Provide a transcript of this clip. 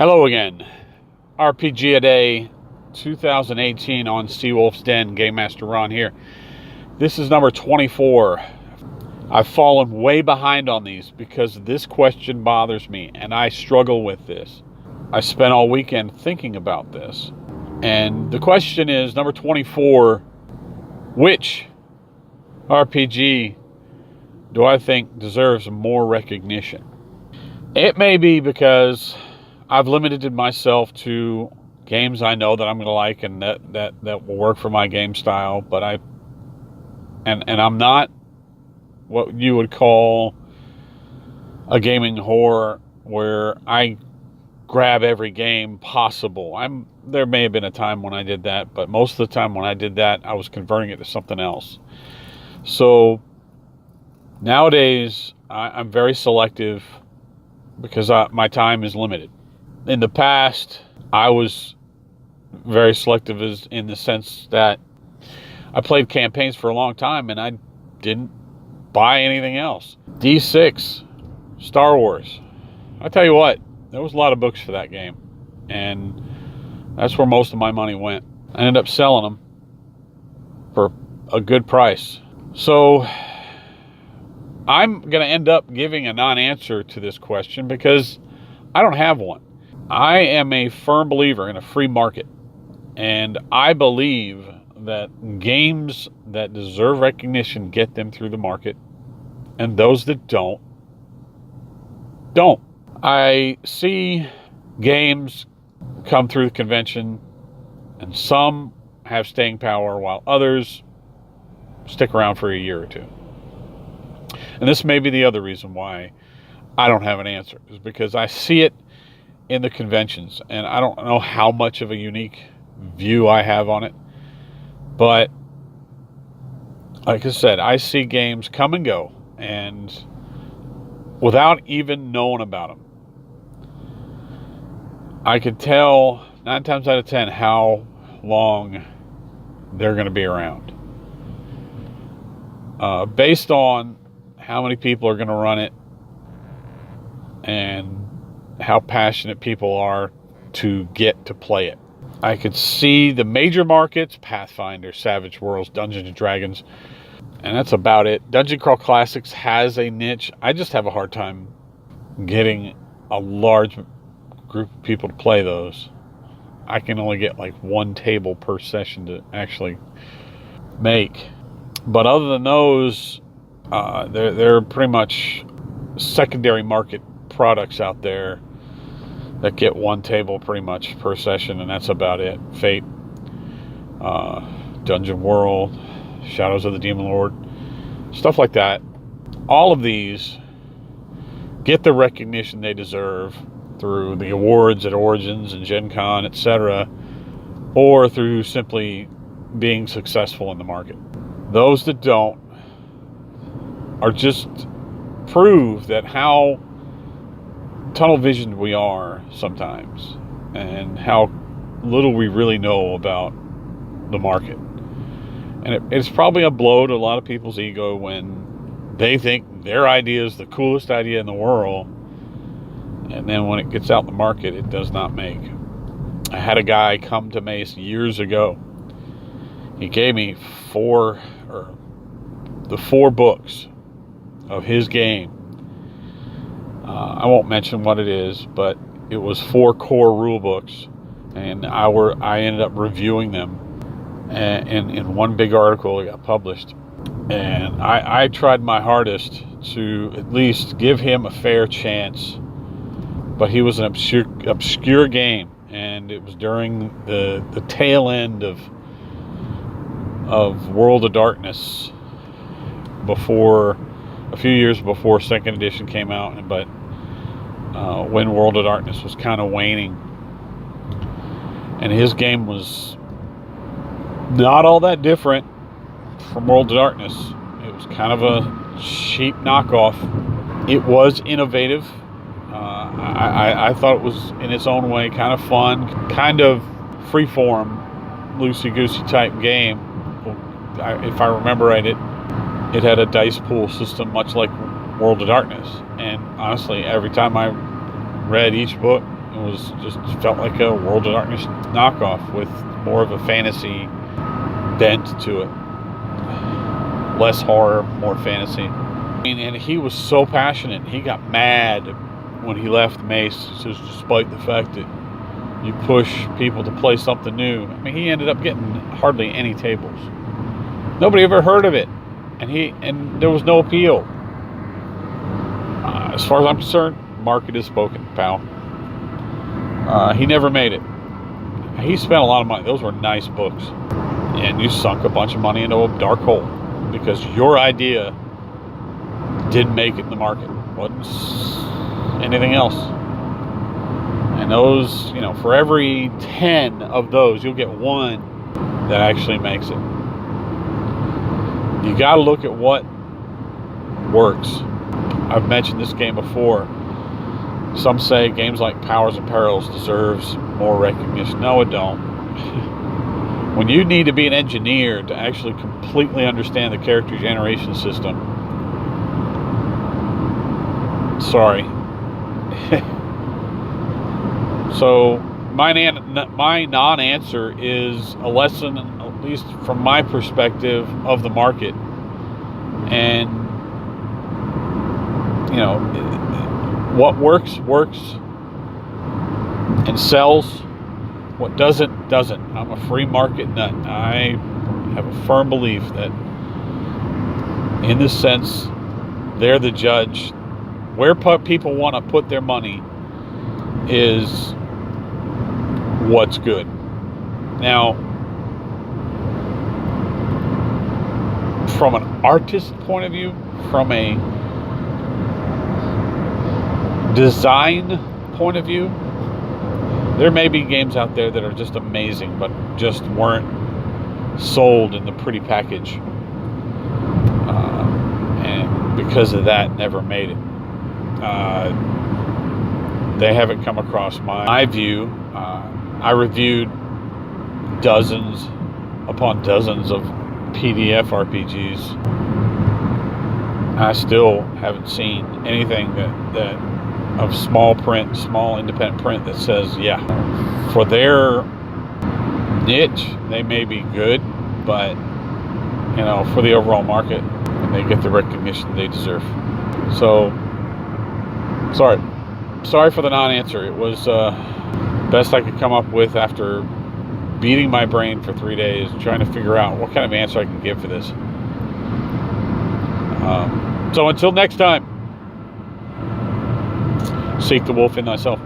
Hello again. RPGaDay 2018 on Seawolf's Den. Game Master Ron here. This is number 24. I've fallen way behind on these because this question bothers me and I struggle with this. I spent all weekend thinking about this. And the question is, number 24, which RPG do I think deserves more recognition? It may be because I've limited myself to games I know that I'm going to like and that will work for my game style, but I'm not what you would call a gaming whore where I grab every game possible. There may have been a time when I did that, but most of the time when I did that, I was converting it to something else. So nowadays, I'm very selective because my time is limited. In the past, I was very selective in the sense that I played campaigns for a long time and I didn't buy anything else. D6, Star Wars. I tell you what, there was a lot of books for that game, and that's where most of my money went. I ended up selling them for a good price. So I'm going to end up giving a non-answer to this question because I don't have one. I am a firm believer in a free market, and I believe that games that deserve recognition get them through the market, and those that don't. I see games come through the convention, and some have staying power while others stick around for a year or two. And this may be the other reason why I don't have an answer, is because I see it in the conventions, and I don't know how much of a unique view I have on it, but like I said, I see games come and go, and without even knowing about them, I could tell 9 times out of 10 how long they're going to be around, based on how many people are going to run it and how passionate people are to get to play it. I could see the major markets: Pathfinder, Savage Worlds, Dungeons & Dragons, and that's about it. Dungeon Crawl Classics has a niche. I just have a hard time getting a large group of people to play those. I can only get like one table per session to actually make. But other than those, they're pretty much secondary market products out there that get one table pretty much per session, and that's about it. Fate, Dungeon World, Shadows of the Demon Lord, stuff like that. All of these get the recognition they deserve through the awards at Origins and Gen Con, etc., or through simply being successful in the market. Those that don't are just prove that how tunnel visioned we are sometimes, and how little we really know about the market. And it's probably a blow to a lot of people's ego when they think their idea is the coolest idea in the world, and then when it gets out in the market, it does not make. I had a guy come to Mace years ago. He gave me the four books of his game. I won't mention what it is, but it was 4 core rule books, and I ended up reviewing them, and in one big article it got published. And I tried my hardest to at least give him a fair chance, but he was an obscure game, and it was during the tail end of World of Darkness, before a few years before 2nd edition came out, but when World of Darkness was kind of waning, and his game was not all that different from World of Darkness. It was kind of a cheap knockoff. It was innovative. I thought it was, in its own way, kind of fun, kind of freeform, loosey-goosey type game. If I remember right, it had a dice pool system much like World of Darkness, and honestly, every time I read each book, It was just felt like a World of Darkness knockoff with more of a fantasy bent to it. Less horror, more fantasy. I mean, and he was so passionate. He got mad when he left Mace, just despite the fact that you push people to play something new. I mean, he ended up getting hardly any tables. Nobody ever heard of it, and there was no appeal. As far as I'm concerned, market is spoken, pal. He never made it. He spent a lot of money. Those were nice books, and you sunk a bunch of money into a dark hole because your idea didn't make it in the market. Wasn't anything else. And those, you know, for every 10 of those, you'll get one that actually makes it. You got to look at what works. I've mentioned this game before. Some say games like Powers and Perils deserves more recognition. No, it don't. When you need to be an engineer to actually completely understand the character generation system, sorry. So my non-answer is a lesson, at least from my perspective, of the market. And, you know, what works and sells. What doesn't. I'm a free market nut. I have a firm belief that, in this sense, they're the judge. Where people want to put their money is what's good. Now, from an artist point of view, from a design point of view, there may be games out there that are just amazing, but just weren't sold in the pretty package. And because of that, never made it. They haven't come across my view. I reviewed dozens upon dozens of PDF RPGs. I still haven't seen anything that of small print, small independent print that says, yeah, for their niche, they may be good, but, you know, for the overall market, they get the recognition they deserve. So, sorry for the non-answer. It was best I could come up with after beating my brain for 3 days, trying to figure out what kind of answer I can give for this. So until next time, seek the wolf in thyself.